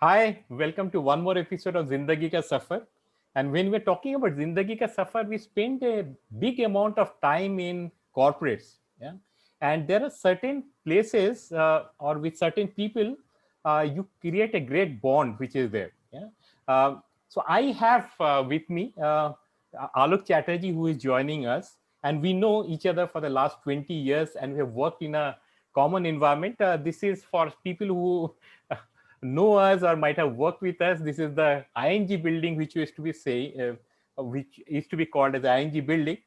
Hi, welcome to one more episode of Zindagi Ka Safar. And when we're talking about Zindagi Ka Safar, we spend a big amount of time in corporates. Yeah. And there are certain places or with certain people, you create a great bond which is there. Yeah. So I have with me Aloke Chatterjee, who is joining us. And we know each other for the last 20 years and we have worked in a common environment. This is for people who know us or might have worked with us. This is the ING building, which used to be which used to be called as ING building,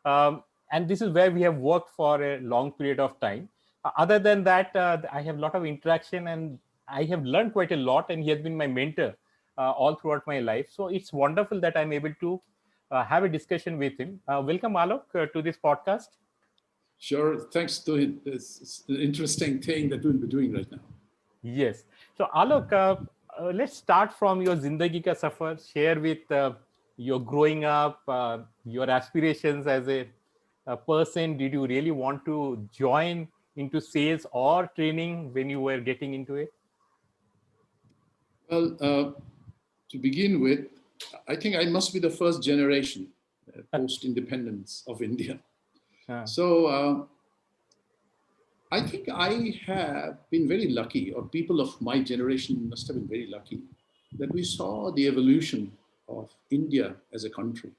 and this is where we have worked for a long period of time. Other than that, I have a lot of interaction, and I have learned quite a lot. And he has been my mentor all throughout my life. So it's wonderful that I'm able to have a discussion with him. Welcome, Alok, to this podcast. Sure. Thanks to it. It's an interesting thing that we'll be doing right now. Yes. So, Alok, let's start from your Zindagi Ka Safar. Share with your growing up, your aspirations as a person. Did you really want to join into sales or training when you were getting into it? Well, to begin with, I think I must be the first generation post-independence of India. So I think I have been very lucky, or people of my generation must have been very lucky, that we saw the evolution of India as a country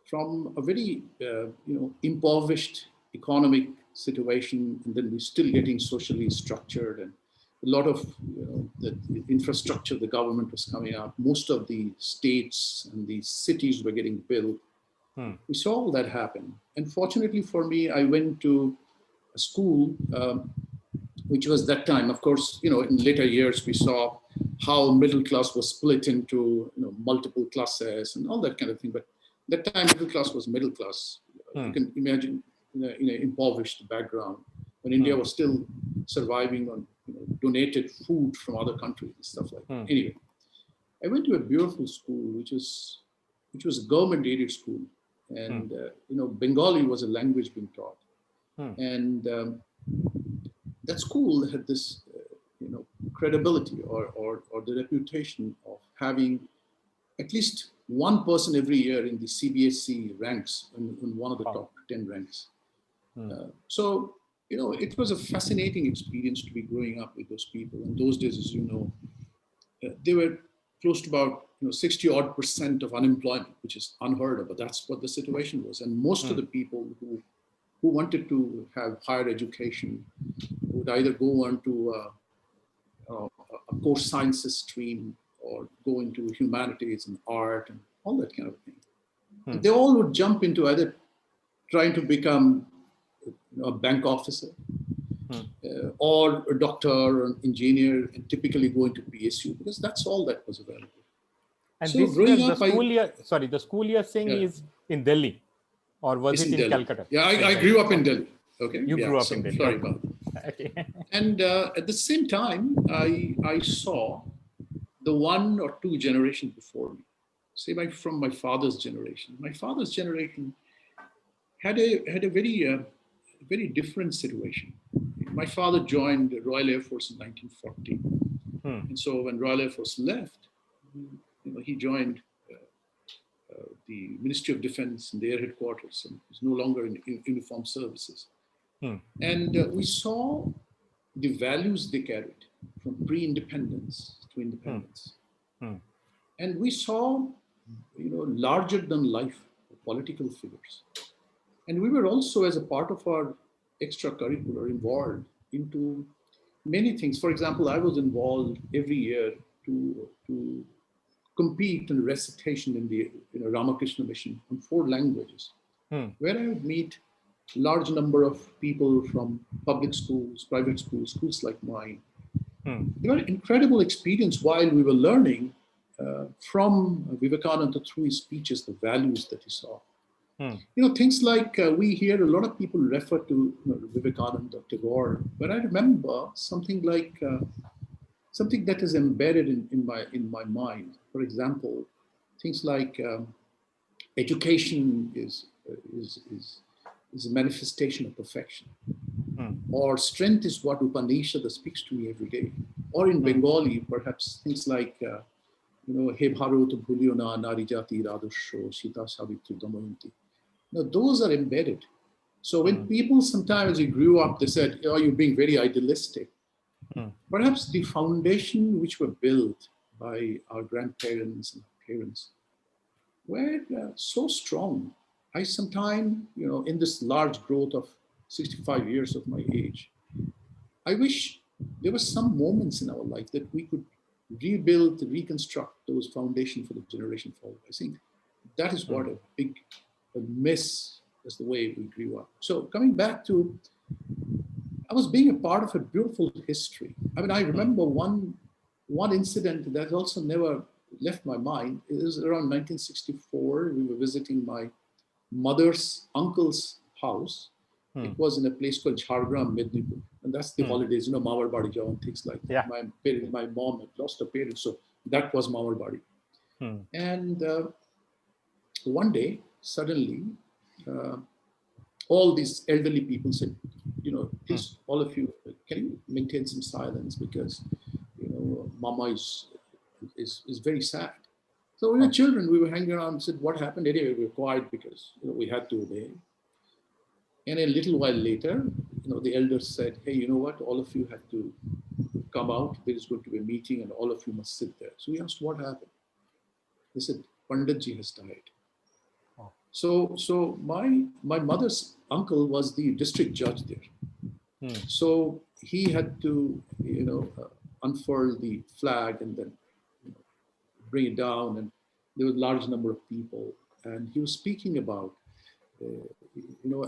from a very impoverished economic situation, and then we're still getting socially structured, and a lot of the infrastructure, the government was coming up. Most of the states and the cities were getting built. We saw all that happen. And fortunately for me, I went to a school, which was that time, of course, in later years, we saw how middle class was split into multiple classes and all that kind of thing. But that time, middle class was middle class. You can imagine in an impoverished background when India was still surviving on donated food from other countries and stuff like that. Anyway, I went to a beautiful school, which was a government-aided school, and Bengali was a language being taught, and that school had this credibility or the reputation of having at least one person every year in the CBSE ranks, in one of the top 10 ranks. So, it was a fascinating experience to be growing up with those people. In those days, as you know, they were close to about 60% of unemployment, which is unheard of, but that's what the situation was. And most of the people who wanted to have higher education would either go on to a core sciences stream or go into humanities and art and all that kind of thing. And they all would jump into either trying to become a bank officer or a doctor or an engineer, and typically go into PSU because that's all that was available. And so this year, the school you're saying is in Delhi, or was it in Calcutta? Yeah, I grew up in Delhi. Okay, you grew up in Delhi. Sorry about that. Okay. And at the same time, I saw the one or two generations before me, say from my father's generation. My father's generation had a very different situation. My father joined the Royal Air Force in 1940, and so when Royal Air Force left, he joined the Ministry of Defense and their headquarters, and was no longer in uniformed services. And we saw the values they carried from pre-independence to independence. And we saw, larger than life political figures. And we were also, as a part of our extracurricular, involved into many things. For example, I was involved every year to compete in recitation in the Ramakrishna Mission in 4 languages, where I would meet large number of people from public schools, private schools, schools like mine. They were an incredible experience while we were learning from Vivekananda through his speeches, the values that he saw. Things like we hear a lot of people refer to Vivekananda, Tagore, but I remember something like something that is embedded in my mind. For example, things like education is a manifestation of perfection. or strength is what Upanishad speaks to me every day. Or in Bengali, perhaps things like, He Bharot Bhulio na Nari Jati Radusho Sita Savitri Damayanti. Now, those are embedded. So when people sometimes we grew up, they said, oh, you're being very idealistic. Perhaps the foundation which were built by our grandparents and parents were so strong. I sometimes, in this large growth of 65 years of my age, I wish there were some moments in our life that we could rebuild, reconstruct those foundations for the generation forward. I think that is what a big miss is the way we grew up. So coming back to, I was being a part of a beautiful history. I mean, I remember one incident that also never left my mind. It was around 1964. We were visiting my mother's uncle's house. It was in a place called Jhargram, Mednipur. And that's the holidays, Mamar Badi Jao and things like that. Yeah. My mom had lost her parents, so that was Mamar Badi. And one day, suddenly, all these elderly people said, please, all of you, can you maintain some silence because, Mama is very sad. So we were children, we were hanging around and said, what happened? Anyway, we were quiet because, we had to obey. And a little while later, the elders said, hey, you know what? All of you have to come out. There is going to be a meeting and all of you must sit there. So we asked, what happened? They said, Panditji has died. Oh. So my mother's uncle was the district judge there. So he had to, unfurl the flag and then bring it down. And there was a large number of people. And he was speaking about,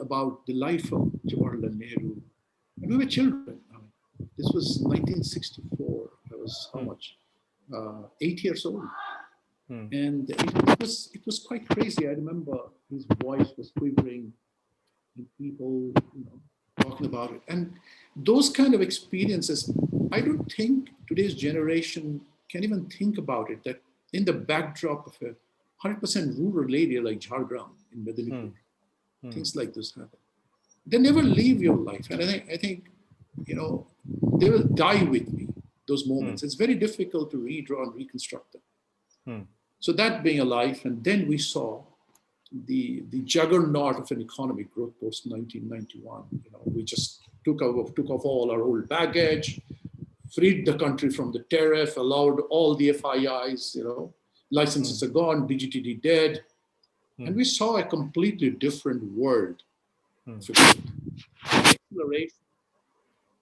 about the life of Jawaharlal Nehru. And we were children. This was 1964. I was how much? 8 years old. And it was quite crazy. I remember his voice was quivering and people, talking about it. And those kind of experiences, I don't think today's generation can even think about it, that in the backdrop of a 100% rural area like Jhargram in Medinipur, things like this happen. They never leave your life. And I think they will die with me, those moments. It's very difficult to redraw and reconstruct them. So that being a life, and then we saw the juggernaut of an economic growth post 1991. We just took off all our old baggage, freed the country from the tariff, allowed all the FIIs, licenses are gone, DGTD dead. And we saw a completely different world. Exploration,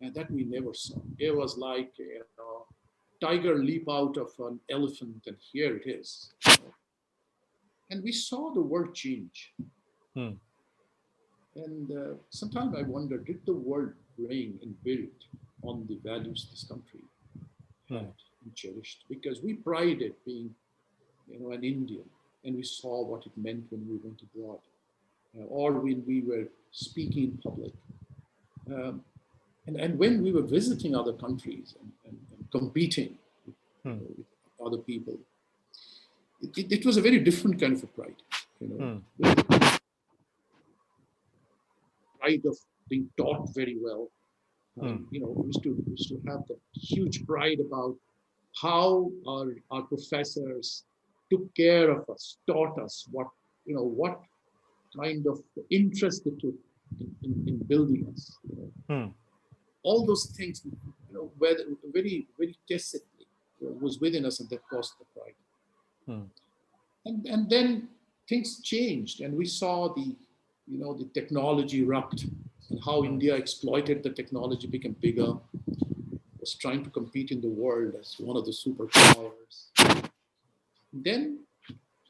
and that we never saw. It was like tiger leap out of an elephant, and here it is. And we saw the world change. And sometimes I wonder, did the world bring and build on the values this country had and cherished? Because we prided being, an Indian, and we saw what it meant when we went abroad, or when we were speaking in public. And when we were visiting other countries and competing with other people, it was a very different kind of a pride. Pride of being taught very well. We used to have that huge pride about how our professors took care of us, taught us what kind of interest they took in building us. All those things, were very, very tacitly was within us, and that caused the pride. And then things changed, and we saw the technology erupt, and how India exploited the technology, became bigger, was trying to compete in the world as one of the superpowers. Then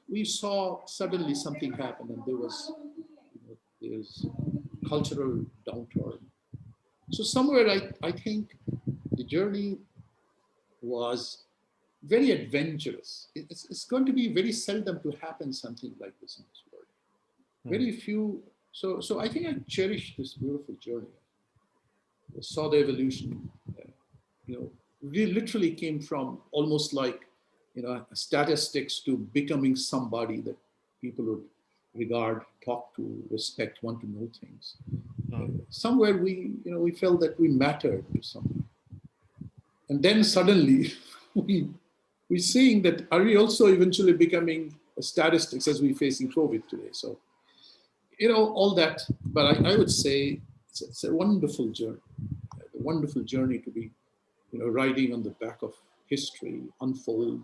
we saw suddenly something happen, and there was there's cultural downturn. So somewhere I think the journey was very adventurous. It's going to be very seldom to happen something like this in this world. Very few. So I think I cherish this beautiful journey. I saw the evolution. We literally came from almost like statistics to becoming somebody that people would regard, talk to, respect, want to know things. Hmm. Somewhere we felt that we mattered to someone. And then suddenly we're seeing that are we also eventually becoming statistics as we're facing COVID today. So, all that. But I would say it's a wonderful journey to be, riding on the back of history unfold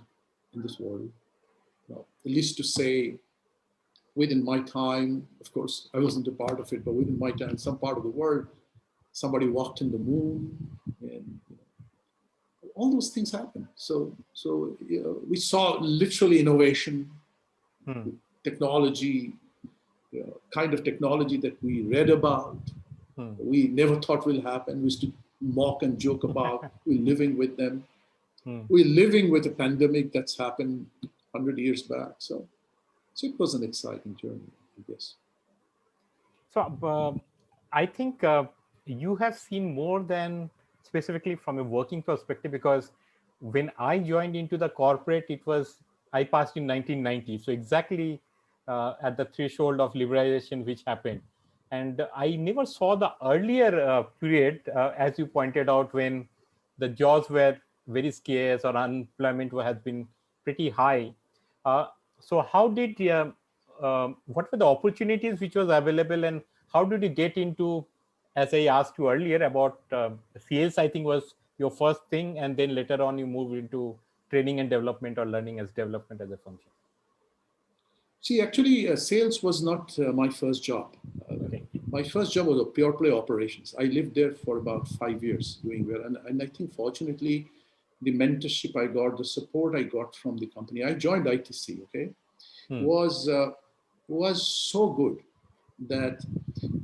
in this world. At least to say, within my time, of course, I wasn't a part of it, but within my time, some part of the world, somebody walked in the moon, and all those things happened. So we saw literally innovation, Hmm. technology, kind of technology that we read about, Hmm. we never thought will happen. We used to mock and joke about. We're living with them. Hmm. We're living with a pandemic that's happened 100 years back. So it was an exciting journey, I guess. So I think you have seen more than specifically from a working perspective, because when I joined into the corporate, I passed in 1990. So exactly at the threshold of liberalization which happened. And I never saw the earlier period, as you pointed out, when the jobs were very scarce or unemployment has been pretty high. Uh, so how did what were the opportunities which was available, and how did you get into, as I asked you earlier about sales, I think was your first thing, and then later on you moved into training and development or learning as development as a function. See, actually, sales was not my first job. Okay. My first job was a pure play operations. I lived there for about 5 years doing well. And I think fortunately, the mentorship I got, the support I got from the company, I joined ITC, okay, Hmm. was, was so good that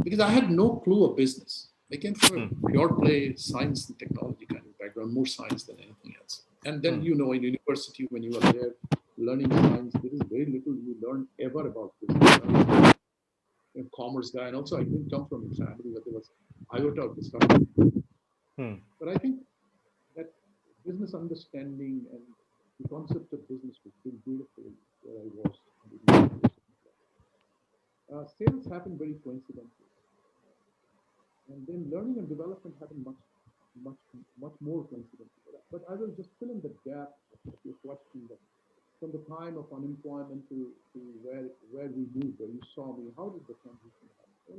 because I had no clue of business. I came from Hmm. a pure play science and technology kind of background, more science than anything else. And then, Hmm. in university, when you are there learning science, there is very little you learn ever about business. I was a commerce guy, and also I didn't come from a family where there was iota of discussion. Hmm. But I think that business understanding and the concept of business was very beautiful where I was. Sales happened very coincidentally. And then learning and development happened much more coincidentally. But I will just fill in the gap of your question that from the time of unemployment to where we moved, where you saw me, how did the transition happen? What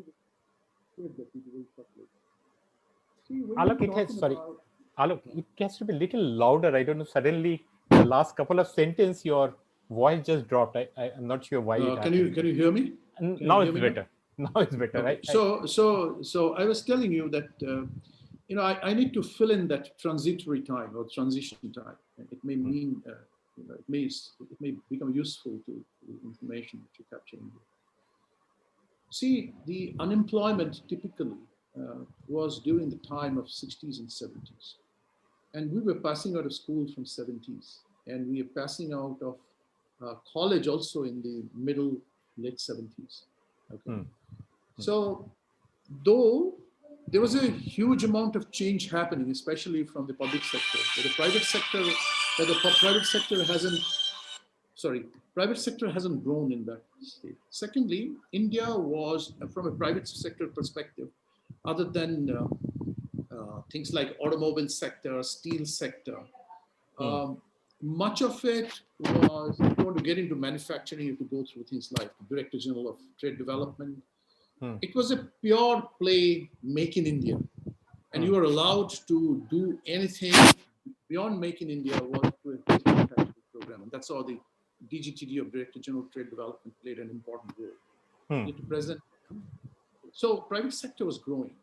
is it that we will shortly? See, when Alok, we're talking about, Alok, it has to be a little louder. I don't know. Suddenly, the last couple of sentences, your voice just dropped. I'm not sure why it can happened. you hear me? And Can you now hear it's me now? better. Now it's better. Okay. So I was telling you that I need to fill in that transitory time or transition time. It may Hmm. mean it may become useful to the information that you're capturing. See, the unemployment typically was during the time of 60s and 70s, and we were passing out of school from 70s, and we are passing out of college also in the middle late 70s. Okay, Hmm. so though there was a huge amount of change happening, especially from the public sector, but private sector hasn't grown in that state. Secondly, India was, from a private sector perspective, other than things like automobile sector, steel sector, Hmm. um, much of it was, if you want to get into manufacturing, you have to go through things like Director General of Trade Development. Hmm. It was a pure play make in India. And Hmm. you were allowed to do anything beyond make in India was through a basic manufacturing program. And that's how the DGTD of Director General of Trade Development played an important role. Hmm. To present. So private sector was growing.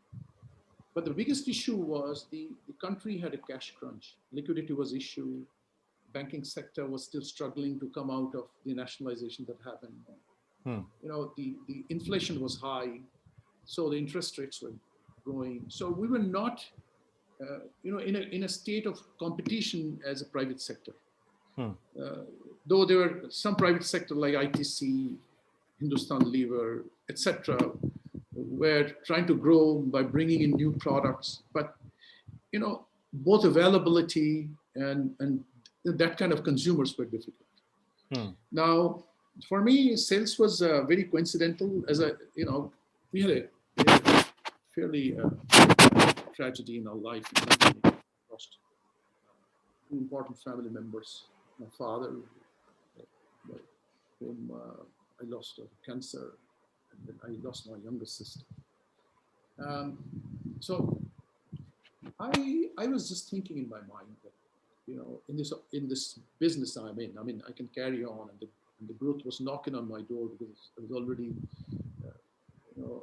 But the biggest issue was the country had a cash crunch. Liquidity was issue. Banking sector was still struggling to come out of the nationalization that happened. Hmm. The inflation was high, so the interest rates were growing. So we were not, in a state of competition as a private sector. Hmm. Though there were some private sector like ITC, Hindustan Lever, etc., were trying to grow by bringing in new products, but both availability and that kind of consumers were difficult. Hmm. Now, For me, sales was very coincidental. As we had a fairly tragedy in our life. We lost two important family members. My father, whom I lost to cancer, and then I lost my younger sister. Um, so I was just thinking in my mind that, in this business I'm in, I mean, I can carry on, and the growth was knocking on my door because I was already, you know,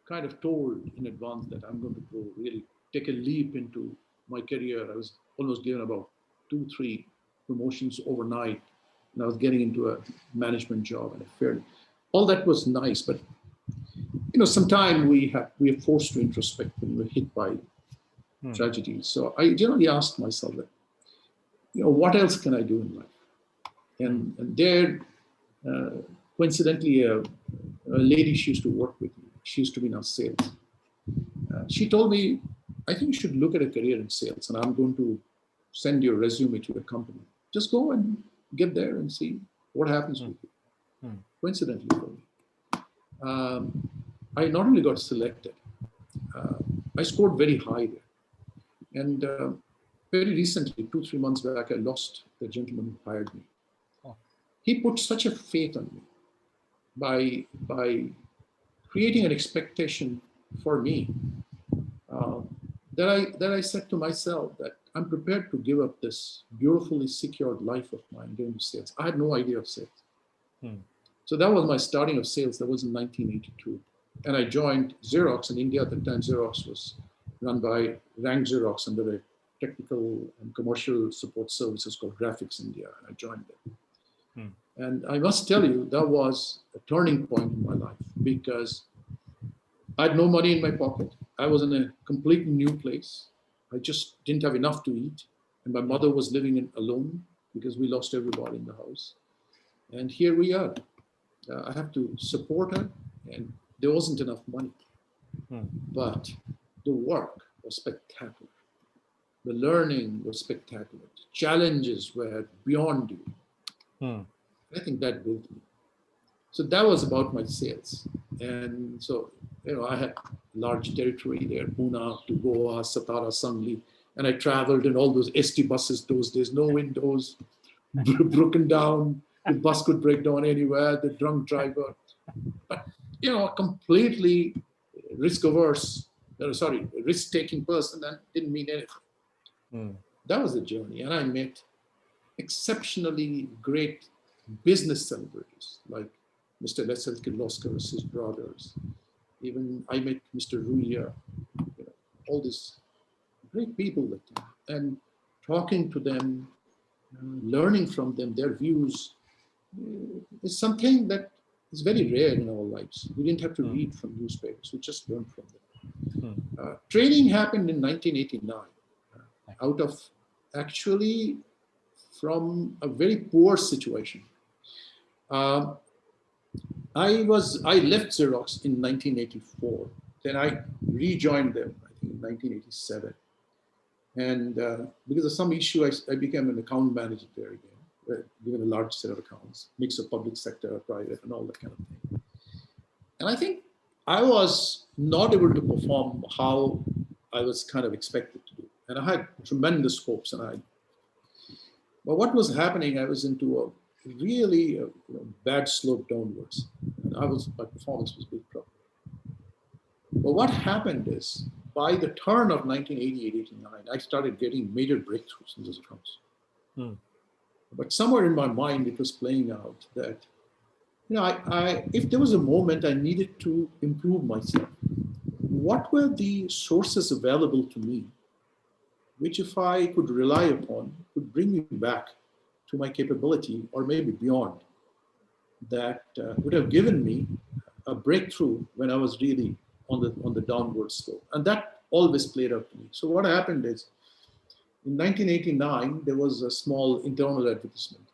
kind of told in advance that I'm going to go really take a leap into my career. I was almost given about 2, 3 promotions overnight, and I was getting into a management job, and all that was nice, but sometimes we are forced to introspect when we're hit by tragedy. So I generally asked myself that, what else can I do in life? And there, coincidentally, a lady she used to work with me, she used to be in our sales. She told me, I think you should look at a career in sales, and I'm going to send your resume to a company. Just go and get there and see what happens with you. Coincidentally for me, I not only got selected, I scored very high there. And very recently, 2, 3 months back, I lost the gentleman who hired me. He put such a faith on me by creating an expectation for me, that I said to myself that I'm prepared to give up this beautifully secured life of mine going to sales. I had no idea of sales. So that was my starting of sales. That was in 1982. And I joined Xerox in India. At the time, Xerox was run by Rank Xerox under a technical and commercial support services called Graphics India. And I joined them. And I must tell you, that was a turning point in my life because I had no money in my pocket. I was in a completely new place. I just didn't have enough to eat. And my mother was living alone because we lost everybody in the house. And here we are. I have to support her, and there wasn't enough money. But the work was spectacular. The learning was spectacular. The challenges were beyond you. I think that built me. So that was about my sales. And so, I had large territory there, Pune to Goa, Satara, Sangli. And I traveled in all those ST buses those days, no windows, broken down. The bus could break down anywhere, the drunk driver. But, a completely risk-averse, risk-taking person that didn't mean anything. That was the journey. And I met exceptionally great business celebrities like Mr. Leszek Kirloskar, his brothers. Even I met Mr. Ruya, all these great people that time. And talking to them, learning from them, their views, is something that is very rare in our lives. We didn't have to read from newspapers, we just learned from them. Training happened in 1989, out of actually from a very poor situation. I left Xerox in 1984. Then I rejoined them, I think, in 1987. And because of some issue, I became an account manager there again, given a large set of accounts, mix of public sector, private, and all that kind of thing. And I think I was not able to perform how I was kind of expected to do. And I had tremendous hopes. But what was happening, I was into a really bad slope downwards. And my performance was big problem. But what happened is, by the turn of 1988, 89, I started getting major breakthroughs in those accounts. But somewhere in my mind, it was playing out that, if there was a moment I needed to improve myself, what were the sources available to me, which if I could rely upon, could bring me back to my capability or maybe beyond, that would have given me a breakthrough when I was really on the downward slope. And that always played out to me. So what happened is, in 1989, there was a small internal advertisement.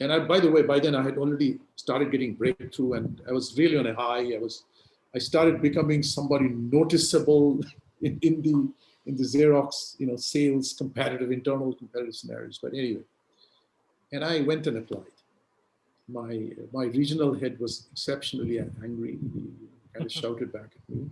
And by the way, by then I had already started getting breakthrough, and I was really on a high. I started becoming somebody noticeable in the Xerox, sales internal competitive scenarios. But anyway, and I went and applied. my regional head was exceptionally angry. He kind of shouted back at me,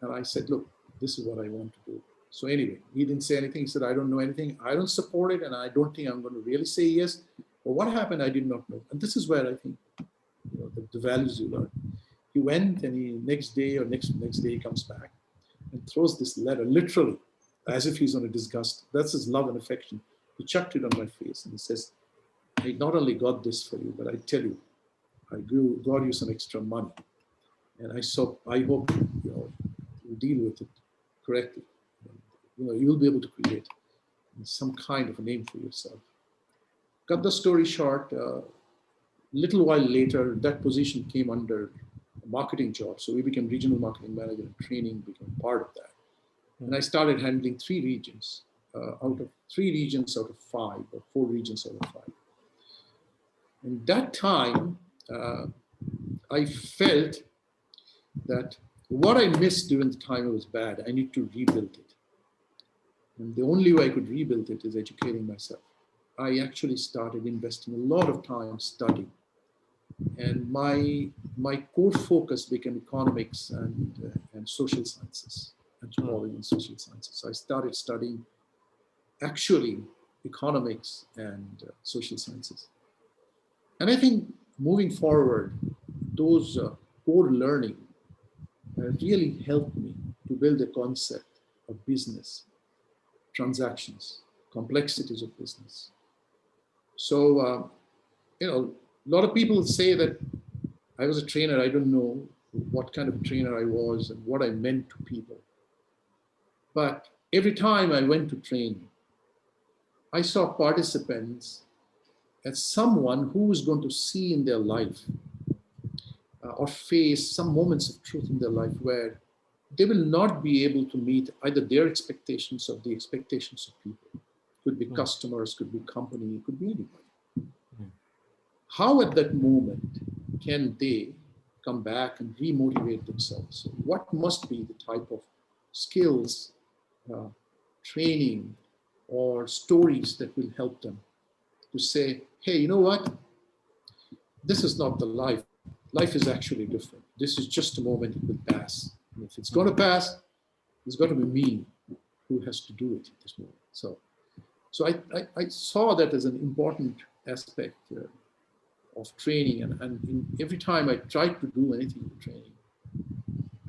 and I said, "Look, this is what I want to do." So anyway, he didn't say anything. He said, "I don't know anything. I don't support it, and I don't think I'm going to really say yes." But what happened, I did not know. And this is where I think, the values you learn. He went, and he next day or next day he comes back and throws this letter, literally, as if he's on a disgust. That's his love and affection. He chucked it on my face, and he says, "I not only got this for you, but I tell you, got you some extra money, and I hope you deal with it correctly. You'll be able to create some kind of a name for yourself." Cut the story short. Little while later, that position came under a marketing job, so we became regional marketing manager, and training became part of that. And I started handling 3 regions out of 3 regions out of 5, or 4 regions out of 5. And that time, I felt that what I missed during the time it was bad, I need to rebuild it. And the only way I could rebuild it is educating myself. I actually started investing a lot of time studying. And my core focus became economics and social sciences, anthropology and social sciences. So I started studying actually economics and social sciences. And I think moving forward, those core learning really helped me to build a concept of business, transactions, complexities of business. So, a lot of people say that I was a trainer. I don't know what kind of trainer I was and what I meant to people. But every time I went to train, I saw participants as someone who was going to see in their life or face some moments of truth in their life where they will not be able to meet either their expectations or the expectations of people. Could be customers, could be company, could be anybody. How at that moment can they come back and remotivate themselves? What must be the type of skills, uh, training, or stories that will help them to say, hey, you know what? This is not the life. Life is actually different. This is just a moment, it will pass. And if it's going to pass, it's got to be me who has to do it at this moment. So I saw that as an important aspect of training. And every time I tried to do anything in training,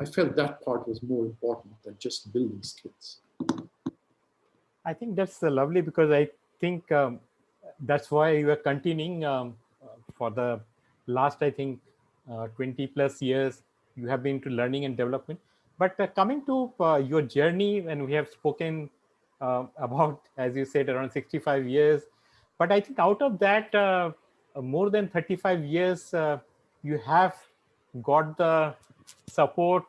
I felt that part was more important than just building skills. I think that's lovely, because I think that's why you are continuing for the last, I think, 20 plus years. You have been to learning and development. But coming to your journey, and we have spoken about, as you said, around 65 years. But I think out of that, more than 35 years, you have got the support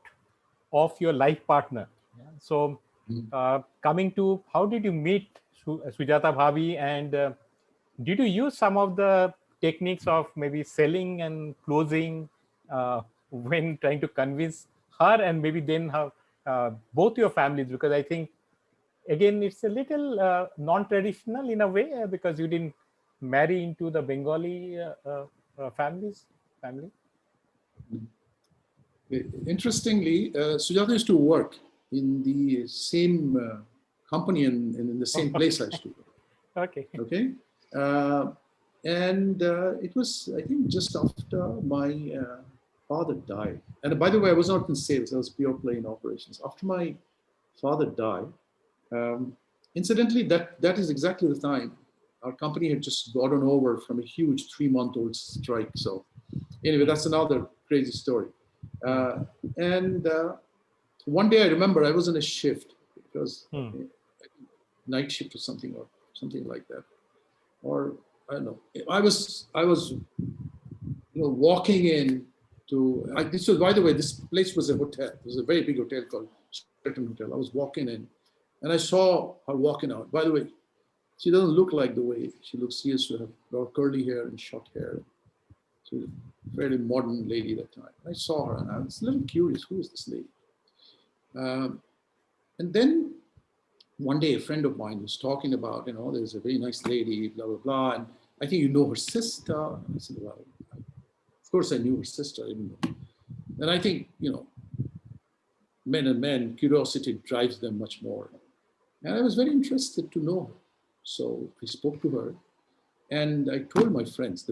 of your life partner. Yeah? So, coming to how did you meet Sujata Bhabi, and did you use some of the techniques of maybe selling and closing when trying to convince her, and maybe then how both your families? Because I think again it's a little non-traditional in a way, because you didn't marry into the Bengali family. Interestingly, Sujata used to work in the same company and in the same place I used to work. Okay. Okay. And it was, I think, just after my father died. And by the way, I was not in sales, I was pure play in operations. After my father died, incidentally, that is exactly the time our company had just gotten over from a huge 3-month-old strike. So anyway, that's another crazy story. And one day I remember I was in a shift. It was night shift or something like that. Or I don't know. I was walking in to. This was, by the way, this place was a hotel. It was a very big hotel called Sheraton Hotel. I was walking in, and I saw her walking out. By the way, she doesn't look like the way she looks. She used to have a lot of curly hair and short hair. She was a fairly modern lady at that time. I saw her, and I was a little curious. Who is this lady? And then one day, a friend of mine was talking about, there's a very nice lady, blah, blah, blah. And I think you know her sister. I said, well, of course I knew her sister. I didn't know. And I think, men and men, curiosity drives them much more. And I was very interested to know her. So I spoke to her and I told my friends, I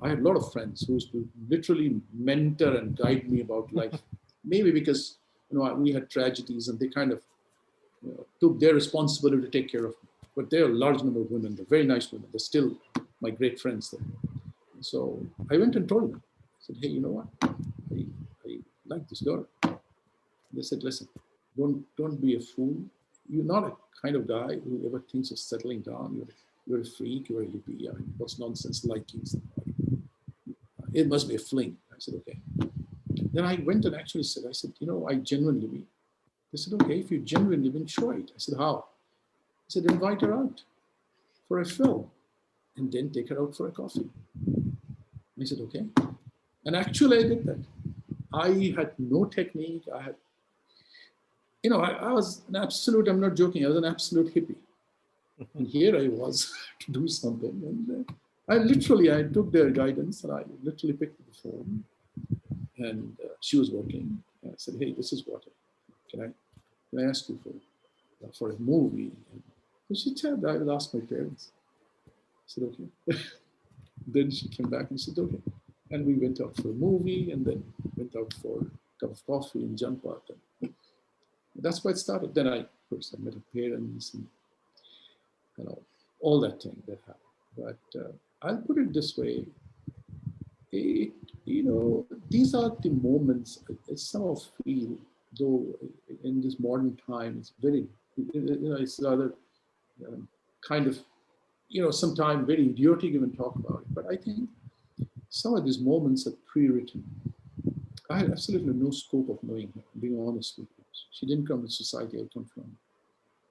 had a lot of friends who used to literally mentor and guide me about life. Maybe because, we had tragedies and they kind of took their responsibility to take care of me. But there are a large number of women, they're very nice women. They're still my great friends there. So I went and told them, I said, hey, you know what? I like this girl. They said, listen, don't be a fool. You're not a kind of guy who ever thinks of settling down. You're a freak, you're a hippie. I mean, what's nonsense liking somebody? It must be a fling. I said, okay. Then I went and actually said, I genuinely mean. They said, okay, if you genuinely mean, show it. I said, how? I said, invite her out for a film and then take her out for a coffee. I said, okay. And actually I did that. I had no technique. I was an absolute, I'm not joking, I was an absolute hippie. And here I was to do something. And I took their guidance and I literally picked up the phone and she was working. And I said, hey, this is what, can I ask you for a movie? And she said, I will ask my parents. I said, okay. Then she came back and said, okay. And we went out for a movie and then went out for a cup of coffee in Jampat. And that's why it started. Then I met her parents and all that thing that happened. But I'll put it this way. These are the moments I somehow feel, though in this modern time, it's very, it's rather kind of, sometimes very idiotic even talk about it. But I think some of these moments are pre-written. I had absolutely no scope of knowing her, being honest with you. She didn't come from the society I come from.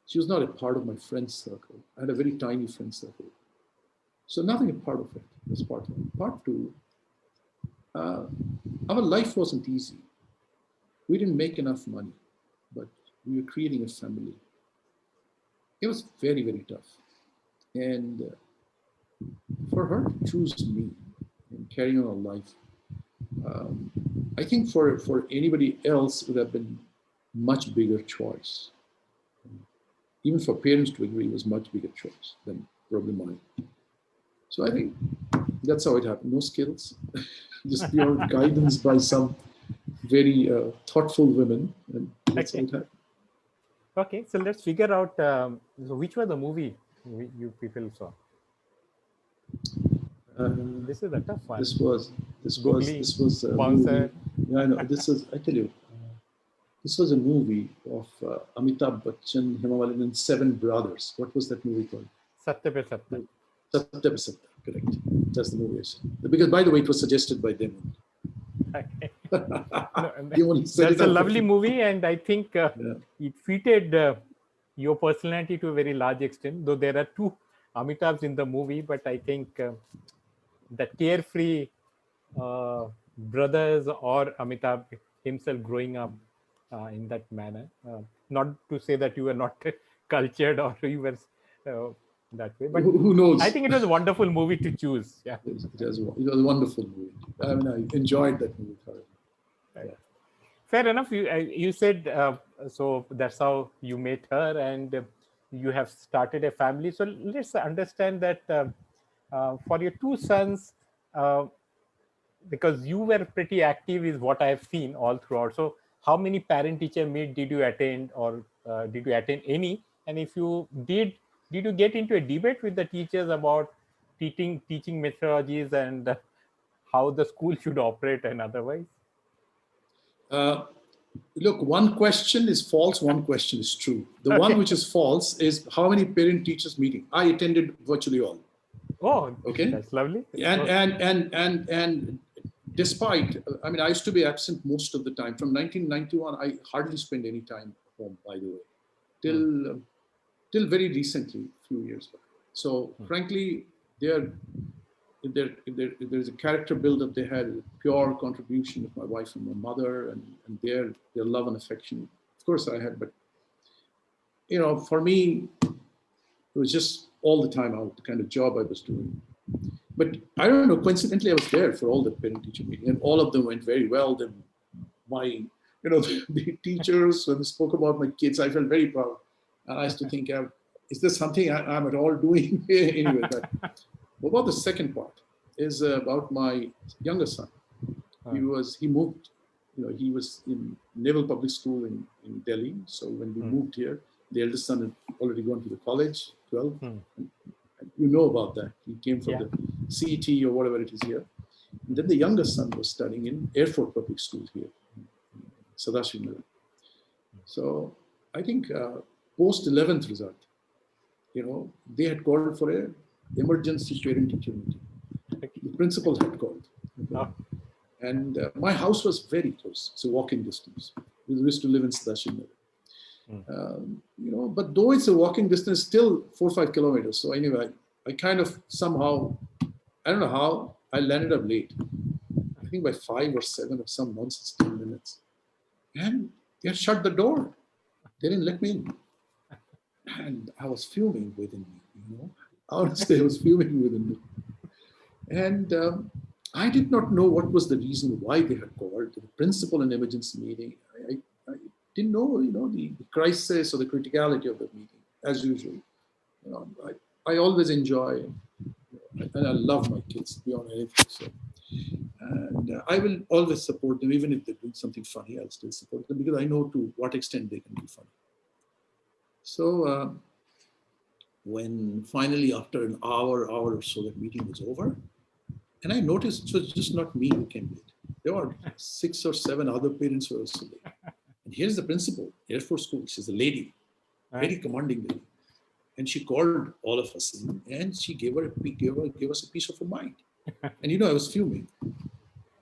She was not a part of my friend circle. I had a very tiny friend circle. So nothing a part of it was part one. Part two, our life wasn't easy. We didn't make enough money, but we were creating a family. It was very, very tough. And for her to choose me and carrying on a life, I think for anybody else it would have been much bigger choice. Even for parents to agree was much bigger choice than probably mine. So I think that's how it happened. No skills, just pure guidance by some very thoughtful women, and that's how it happened. Okay, so let's figure out so which was the movie you people saw. This is a tough one. This was Bouncer. Yeah, I know. I tell you, this was a movie of Amitabh Bachchan, Hema Malini, and Seven Brothers. What was that movie called? Satya Pe Satya. Satya Pe Satya, correct. That's the movie. Because, by the way, it was suggested by them. Okay. That's a lovely movie, and I think it fitted your personality to a very large extent. Though there are two Amitabhs in the movie, but I think that carefree brothers or Amitabh himself growing up in that manner. Not to say that you were not cultured or you were that way, but who knows? I think it was a wonderful movie to choose. Yeah, it was a wonderful movie. I mean, I enjoyed that movie thoroughly. Right. Yeah. Fair enough. You said so. That's how you met her, and you have started a family. So let's understand that for your two sons. Because you were pretty active is what I have seen all throughout. So how many parent-teacher meet did you attend, or did you attend any? And if you did you get into a debate with the teachers about teaching methodologies and how the school should operate and otherwise? Look, one question is false, one question is true. The one which is false is how many parent-teachers meeting. I attended virtually all. Oh, okay, that's lovely. And despite, I mean, I used to be absent most of the time. From 1991, I hardly spent any time home, by the way, till very recently, a few years back. So frankly, if there's a character build-up, they had a pure contribution of my wife and my mother and their love and affection. Of course I had, but for me, it was just all the time out, the kind of job I was doing. But I don't know, coincidentally, I was there for all the parent-teacher meetings, and all of them went very well. Then my, the teachers, when they spoke about my kids, I felt very proud. And I used to think, is this something I'm at all doing? Anyway, but about the second part is about my younger son. He moved, he was in Naval Public School in Delhi. So when we moved here, the eldest son had already gone to the college, 12. You know about that. He came from the CET or whatever it is here. And then the youngest son was studying in Air Force Public School here, Sadashiv. So I think post 11th result, they had called for a emergency parent-teacher meeting. The principal had called. Okay? And my house was very close, so walking distance. We used to live in Sadashiv. But though it's a walking distance, still 4 or 5 kilometers. So anyway, I kind of somehow, I don't know how, I landed up late. I think by 5 or 7 or some nonsense, 10 minutes. And they had shut the door. They didn't let me in. And I was fuming within me, Honestly, I was fuming within me. And I did not know what was the reason why they had called the principal in emergency meeting. I didn't know, the crisis or the criticality of the meeting, as usual. I always enjoy, and I love my kids beyond anything. So, and I will always support them, even if they're doing something funny. I'll still support them because I know to what extent they can be funny. So when finally, after an hour or so, that meeting was over, and I noticed it was just not me who came late. There were 6 or 7 other parents who were also late. And here's the principal, Air Force School. She's a lady, very commanding lady. And she called all of us in, and she gave us a piece of her mind. And I was fuming.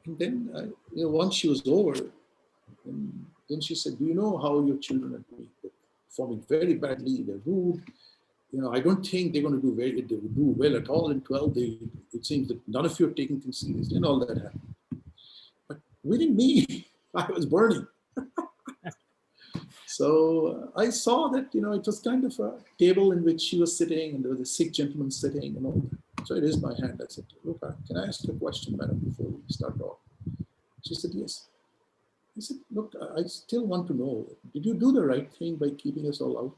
And then, once she was over, then she said, "Do you know how your children are doing? They're performing very badly. They're rude. I don't think they're going to they will do well at all in 12. It seems that none of you are taking things seriously," and all that happened. But within me, I was burning. So I saw that, it was kind of a table in which she was sitting, and there was a sick gentleman sitting and all that. So I raised my hand. I said, "Look, can I ask you a question, madam, before we start off?" She said, "Yes." I said, "Look, I still want to know, did you do the right thing by keeping us all out?"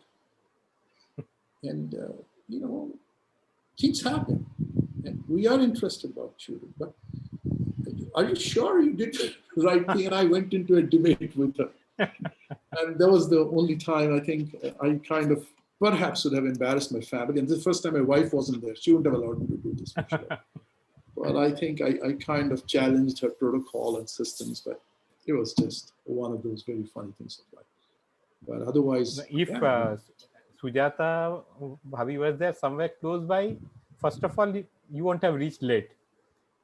And, things happen. And we are interested about children. But are you sure you did the right thing? And I went into a debate with her. And that was the only time I think I kind of perhaps would have embarrassed my family. And the first time my wife wasn't there, she wouldn't have allowed me to do this for sure. But I think I kind of challenged her protocol and systems, but it was just one of those very funny things of life. But otherwise, if Sujata Bhabi was there somewhere close by, first of all, you won't have reached late.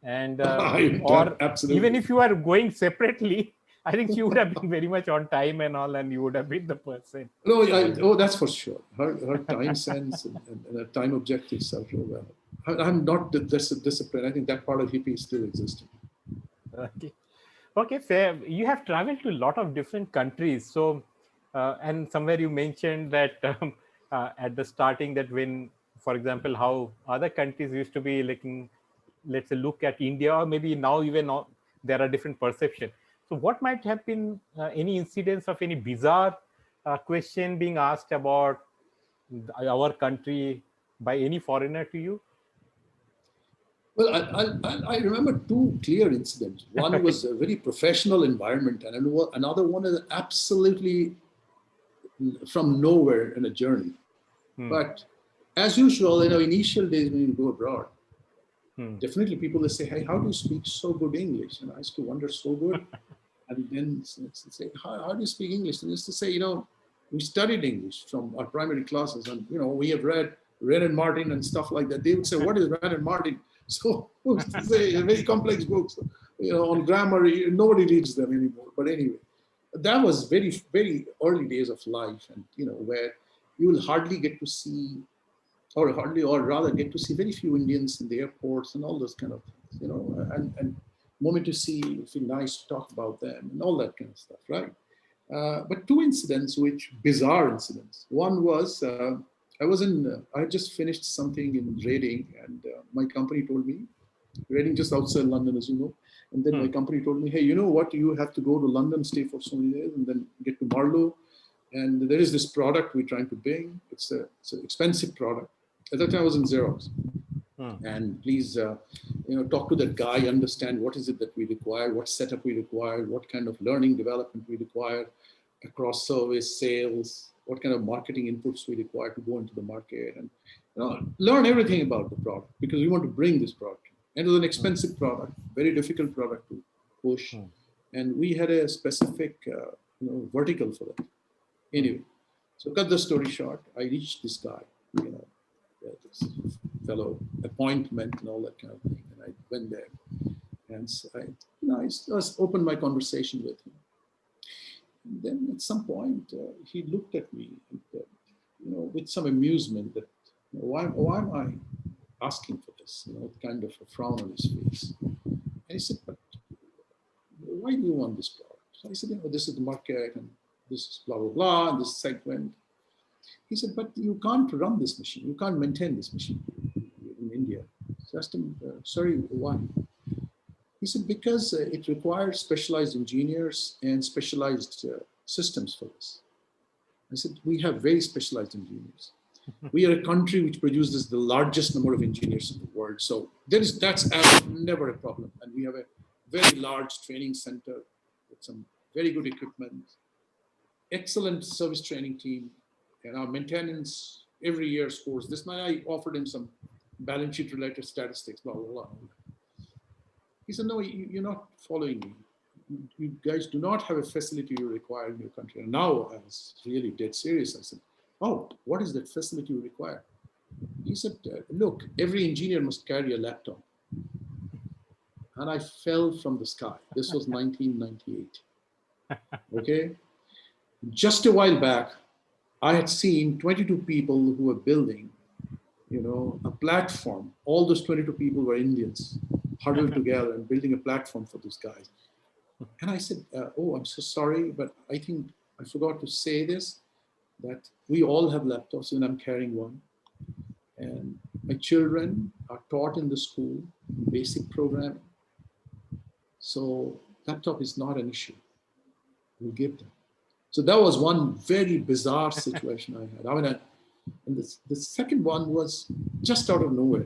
And or absolutely. Even if you are going separately, I think she would have been very much on time and all, and you would have been the person. No, that's for sure. Her time sense and her time objectives are real well. I'm not disciplined. I think that part of hippie is still existing. Okay, fair. You have traveled to a lot of different countries. So, and somewhere you mentioned that at the starting that when, for example, how other countries used to be looking, let's say, look at India, or maybe now even now there are different perceptions. So what might have been any incidents of any bizarre question being asked about our country by any foreigner to you? Well, I remember 2 clear incidents. One was a very professional environment, and another one is absolutely from nowhere in a journey. But as usual, initial days when you go abroad, definitely people will say, "Hey, how do you speak so good English?" And I used to wonder, so good. And then say, how do you speak English? And used to say, we studied English from our primary classes, and we have read Wren and Martin and stuff like that. They would say, "What is Wren and Martin?" So to say very complex books, on grammar. Nobody reads them anymore. But anyway, that was very, very early days of life, and where you will hardly get to see, or rather get to see very few Indians in the airports and all those kind of things, and moment to see, feel nice to talk about them and all that kind of stuff, right? But 2 incidents, bizarre incidents. One was, I had just finished something in rating, and my company told me, Reading just outside London, as you know. And then my company told me, hey, you know what? You have to go to London, stay for so many days, and then get to Marlow. And there is this product we're trying to bring. It's an expensive product. At that time, I was in Xerox. And please, talk to that guy, understand what is it that we require, what setup we require, what kind of learning development we require across service, sales, what kind of marketing inputs we require to go into the market, and learn everything about the product, because we want to bring this product. And it was an expensive product, very difficult product to push. And we had a specific vertical for that. Anyway, so cut the story short, I reached this guy, this fellow appointment and all that kind of thing. And I went there, and so I just opened my conversation with him. And then at some point, he looked at me, with some amusement that, why am I asking for this? Kind of a frown on his face. And he said, but why do you want this product? So I said, this is the market, and this is blah, blah, blah, and this segment. He said, but you can't run this machine. You can't maintain this machine in India. So I asked him, sorry, why? He said, because it requires specialized engineers and specialized systems for this. I said, we have very specialized engineers. We are a country which produces the largest number of engineers in the world. So that's never a problem. And we have a very large training center with some very good equipment, excellent service training team, and our maintenance every year scores. This night I offered him some balance sheet related statistics, blah, blah, blah. He said, no, you're not following me. You guys do not have a facility you require in your country. And now I was really dead serious. I said, oh, what is that facility you require? He said, look, every engineer must carry a laptop. And I fell from the sky. This was 1998. Okay. Just a while back, I had seen 22 people who were building, a platform. All those 22 people were Indians, huddled together and building a platform for these guys. And I said, oh, I'm so sorry, but I think I forgot to say this, that we all have laptops, and I'm carrying one. And my children are taught in the school basic programming. So laptop is not an issue. We'll give them. So that was one very bizarre situation I had. And the second one was just out of nowhere.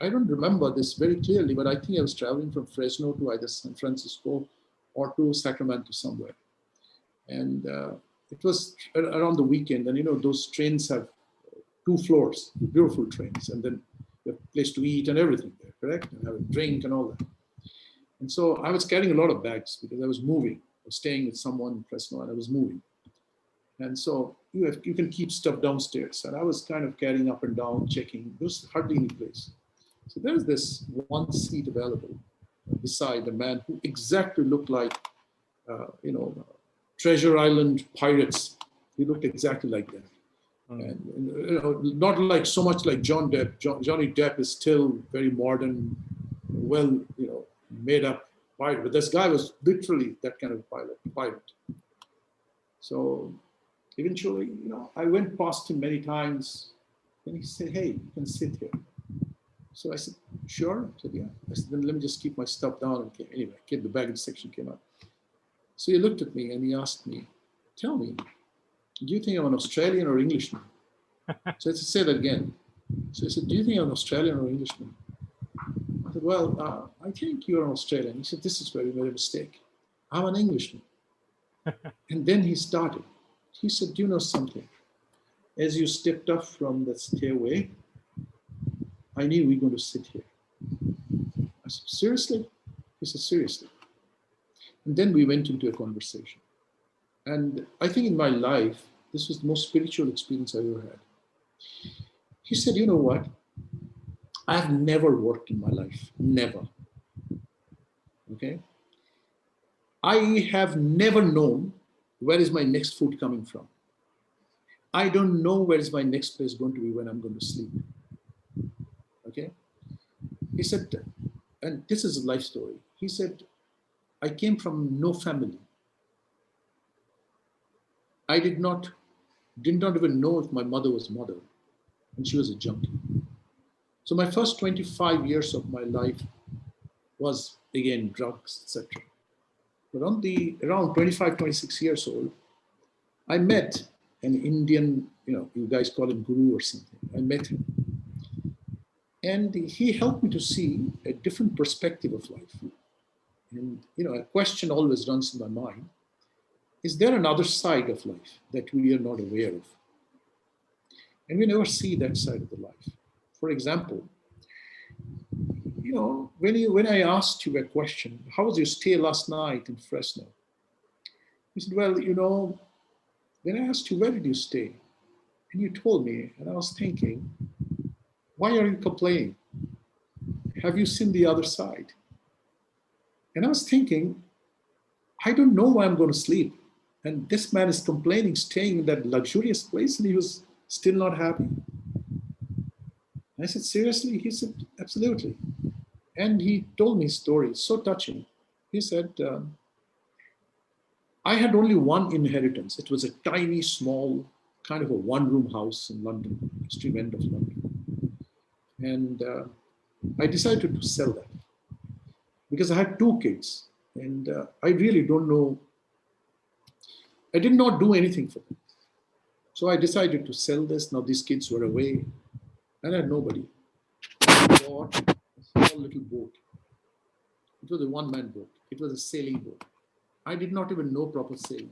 I don't remember this very clearly, but I think I was traveling from Fresno to either San Francisco or to Sacramento somewhere. And it was around the weekend. And those trains have 2 floors, beautiful trains. And then you have a place to eat and everything there, correct? And have a drink and all that. And so I was carrying a lot of bags because I was moving. I was staying with someone in Fresno, and I was moving. And so you can keep stuff downstairs. And I was kind of carrying up and down, checking. There was hardly any place. So there was this one seat available beside a man who exactly looked like, Treasure Island pirates. He looked exactly like that. And not like so much like John Depp. Johnny Depp is still very modern, well, made up pirate. But this guy was literally that kind of pirate. So eventually, I went past him many times, and he said, hey, you can sit here. So I said, sure. I said, yeah. I said, then let me just keep my stuff down. And anyway, the baggage section came up. So he looked at me and he asked me, tell me, do you think I'm an Australian or Englishman? So I said, say that again. So he said, do you think I'm an Australian or Englishman? I said, well, I think you're an Australian. He said, this is where you made a mistake. I'm an Englishman. And then he started. He said, do you know something? As you stepped up from the stairway, I knew we were going to sit here. I said, seriously? He said, seriously. And then we went into a conversation. And I think in my life, this was the most spiritual experience I ever had. He said, you know what? I've never worked in my life, never. Okay? I have never known where is my next food coming from. I don't know where is my next place going to be when I'm going to sleep. Okay? He said, and this is a life story. He said, I came from no family. I did not even know if my mother was mother, and she was a junkie. So my first 25 years of my life, was again drugs, etc. But around 25, 26 years old, I met an Indian, you guys call him guru or something. I met him. And he helped me to see a different perspective of life. And, a question always runs in my mind. Is there another side of life that we are not aware of? And we never see that side of the life. For example, when I asked you a question, how was your stay last night in Fresno? You said, well, when I asked you, where did you stay? And you told me, and I was thinking, why are you complaining? Have you seen the other side? And I was thinking, I don't know why I'm going to sleep. And this man is complaining, staying in that luxurious place, and he was still not happy. And I said, seriously? He said, absolutely. And he told me a story, so touching. He said, I had only one inheritance. It was a tiny, small, kind of a one-room house in London, extreme end of London. And I decided to sell that because I had 2 kids. And I really don't know. I did not do anything for them. So I decided to sell this. Now these kids were away and I had nobody. I bought a small little boat. It was a one-man boat. It was a sailing boat. I did not even know proper sailing.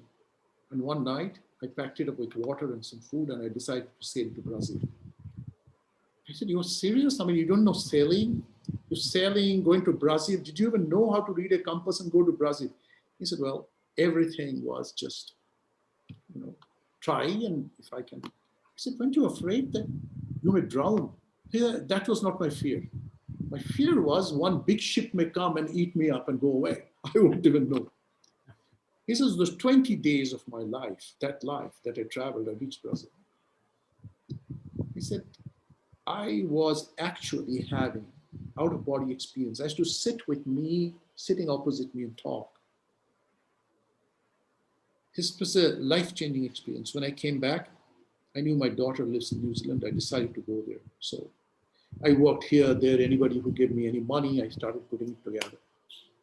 And one night, I packed it up with water and some food, and I decided to sail to Brazil. I said, you're serious? I mean, you don't know sailing? You're sailing, going to Brazil. Did you even know how to read a compass and go to Brazil? He said, well, everything was just, try, and if I can. I said, weren't you afraid that you may drown? That was not my fear. My fear was one big ship may come and eat me up and go away. I won't even know. He says, those 20 days of my life that I traveled, I reached Brazil. He said, I was actually having out-of-body experience. I used to sit with me, sitting opposite me and talk. This was a life-changing experience. When I came back, I knew my daughter lives in New Zealand. I decided to go there. So I worked here, there. Anybody who gave me any money, I started putting it together.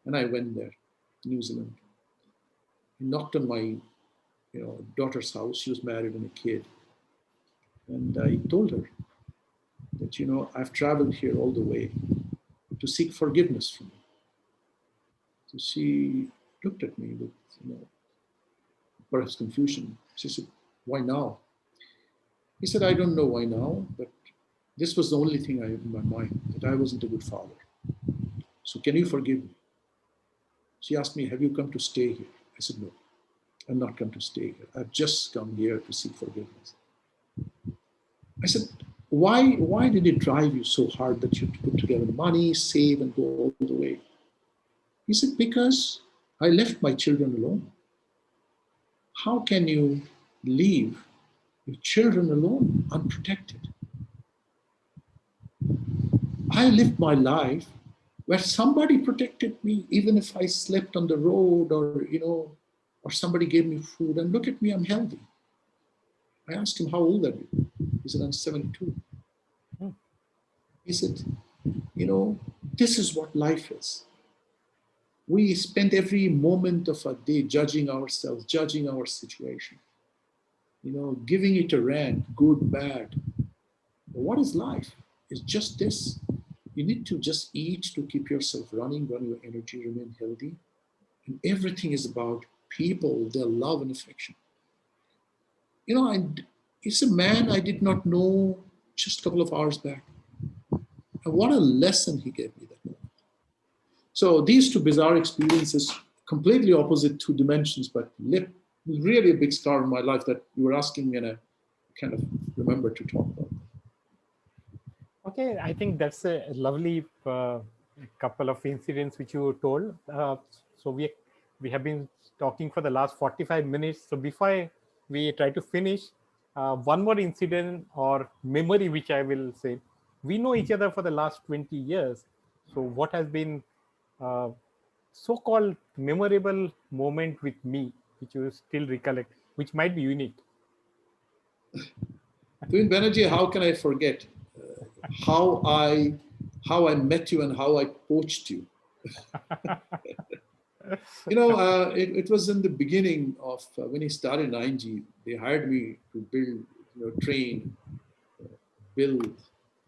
And I went there, New Zealand. I knocked on my daughter's house. She was married and a kid. And I told her that, I've traveled here all the way to seek forgiveness from you. So she looked at me with, perhaps confusion. She said, why now? He said, I don't know why now, but this was the only thing I had in my mind, that I wasn't a good father. So can you forgive me? She asked me, have you come to stay here? I said, no, I've not come to stay here. I've just come here to seek forgiveness. I said, why did it drive you so hard that you had to put together money, save, and go all the way? He said, because I left my children alone. How can you leave your children alone, unprotected? I lived my life where somebody protected me, even if I slept on the road or somebody gave me food. And look at me, I'm healthy. I asked him, how old are you? He said, I'm 72. He said, this is what life is. We spend every moment of our day judging ourselves, judging our situation, giving it a rank, good, bad. But what is life? It's just this. You need to just eat to keep yourself running, run your energy, remain healthy. And everything is about people, their love and affection. It's a man I did not know just a couple of hours back. And what a lesson he gave me that moment. So these two bizarre experiences, completely opposite 2 dimensions, but really a big star in my life that you were asking me, and I kind of remember to talk about. Okay, I think that's a lovely couple of incidents which you told. So we have been talking for the last 45 minutes. So before we try to finish, one more incident or memory which I will say. We know each other for the last 20 years. So what has been so-called memorable moment with me, which you still recollect, which might be unique? Tuhin Banerjee, how can I forget how I met you and how I coached you? It was in the beginning of when he started 9G. They hired me to build, train, build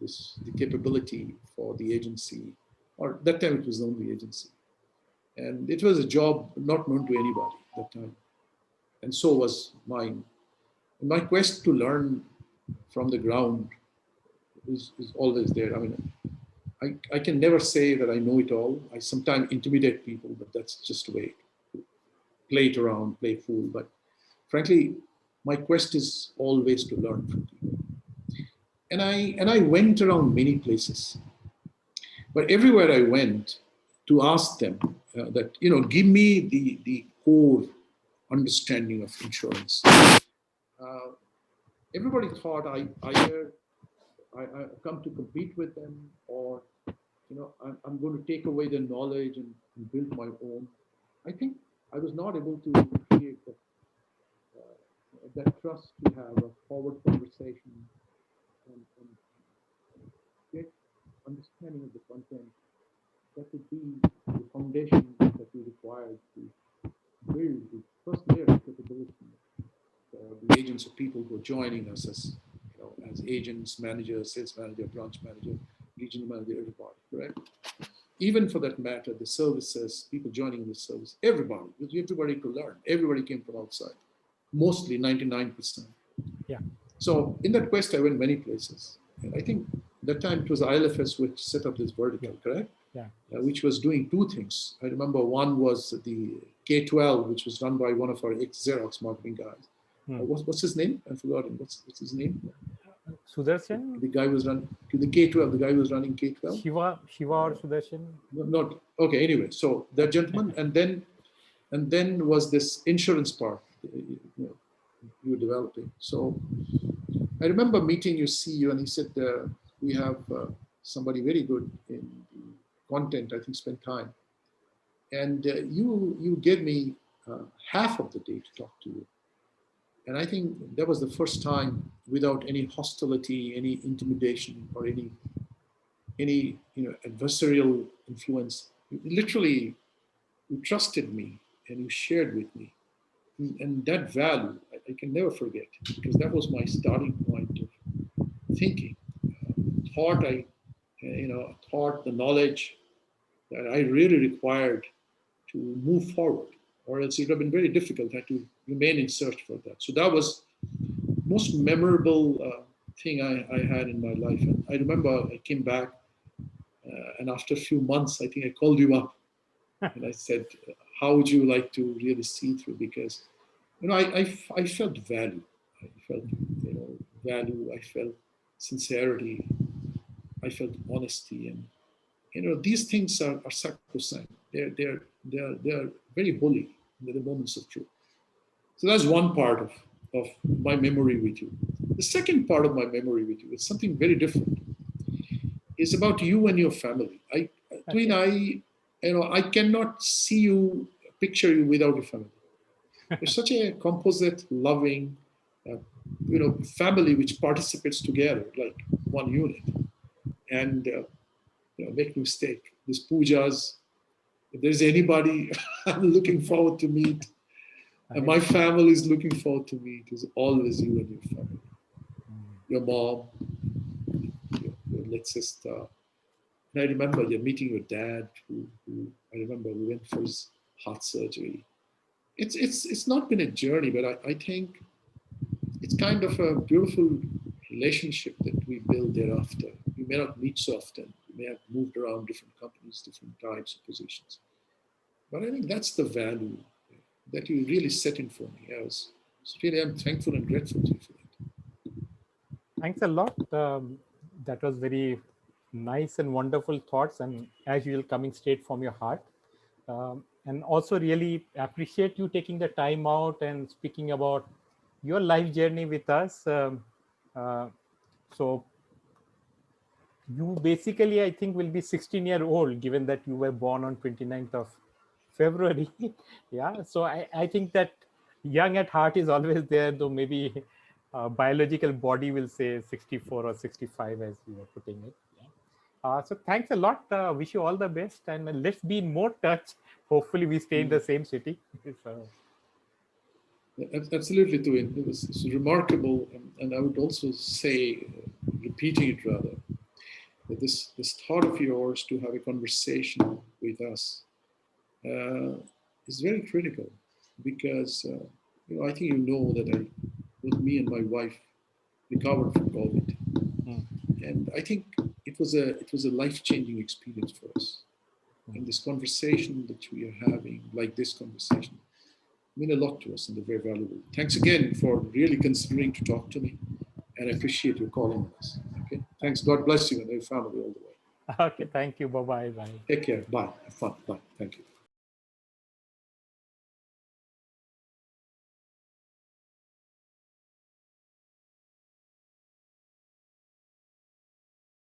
the capability for the agency. Or that time it was the only agency, and it was a job not known to anybody at that time, and so was mine. And my quest to learn from the ground is always there. I mean, I can never say that I know it all. I sometimes intimidate people, but that's just a way to play it around, play fool. But frankly, my quest is always to learn from people. And I went around many places, but everywhere I went to ask them that give me the core understanding of insurance. Everybody thought I either I come to compete with them, or I'm going to take away their knowledge and build my own. I think I was not able to create that trust to have a forward conversation and get understanding of the content that would be the foundation that we require to build the first layer of capability for the agents or people who are joining us as agents, managers, sales manager, branch manager, regional manager, everybody, correct? Even for that matter, the services, people joining the service, everybody to learn. Everybody came from outside, mostly 99%. Yeah. So in that quest, I went many places. And I think that time it was ILFS which set up this vertical, correct? Yeah. Which was doing two things. I remember one was the K12, which was run by one of our ex-Xerox marketing guys. What's his name? I've forgotten. What's his name? Sudarshan? The guy was running the K12. The guy was running K12. Shiva or Sudarshan? Not okay. Anyway, so that gentleman, and then was this insurance part you were developing. So I remember meeting your CEO, and he said we have somebody very good in the content. I think spend time, and you gave me half of the day to talk to you. And I think that was the first time without any hostility, any intimidation, or any adversarial influence. Literally, you trusted me and you shared with me, and that value I can never forget, because that was my starting point of thinking. Thought thought the knowledge that I really required to move forward, or else it would have been very difficult. I had to remain in search for that. So that was most memorable thing I had in my life. And I remember I came back, and after a few months, I think I called you up and I said, "How would you like to really see through?" Because I felt value. I felt value. I felt sincerity. I felt honesty, and these things are sacrosanct. They're very holy. They're the moments of truth. So that's one part of my memory with you. The second part of my memory with you is something very different. It's about you and your family. I cannot see you, picture you without your family. You're such a composite, loving, family which participates together like one unit. And make no mistake, these pujas, if there's anybody I'm looking forward to meet, and my family is looking forward to meet, is always you and your family. Your mom, your late sister. And I remember you're meeting your dad, who I remember we went for his heart surgery. It's not been a journey, but I think it's kind of a beautiful relationship that we build thereafter. We may not meet so often. We may have moved around different companies, different types of positions. But I think that's the value that you really set in for me. I'm thankful and grateful to you for that. Thanks a lot. That was very nice and wonderful thoughts, and as usual, coming straight from your heart. And also really appreciate you taking the time out and speaking about your life journey with us. So you basically, I think, will be 16-year-old, given that you were born on 29th of February. Yeah, so I think that young at heart is always there, though maybe biological body will say 64 or 65, as you were putting it. Yeah. So thanks a lot. Wish you all the best, and let's be in more touch. Hopefully, we stay in the same city. So, Absolutely, Tuhin. It's remarkable, and I would also say, repeating it rather, that this thought of yours to have a conversation with us is very critical because I think you know that both me and my wife recovered from COVID, mm, and I think it was a life changing experience for us. And this conversation that we are having, like this conversation, mean a lot to us and they're very valuable. Thanks again for really considering to talk to me, and I appreciate your calling on us. Okay, thanks. God bless you and your family all the way. okay, thank you. Bye bye. Bye. Take care. Bye. Have fun. Bye. Thank you.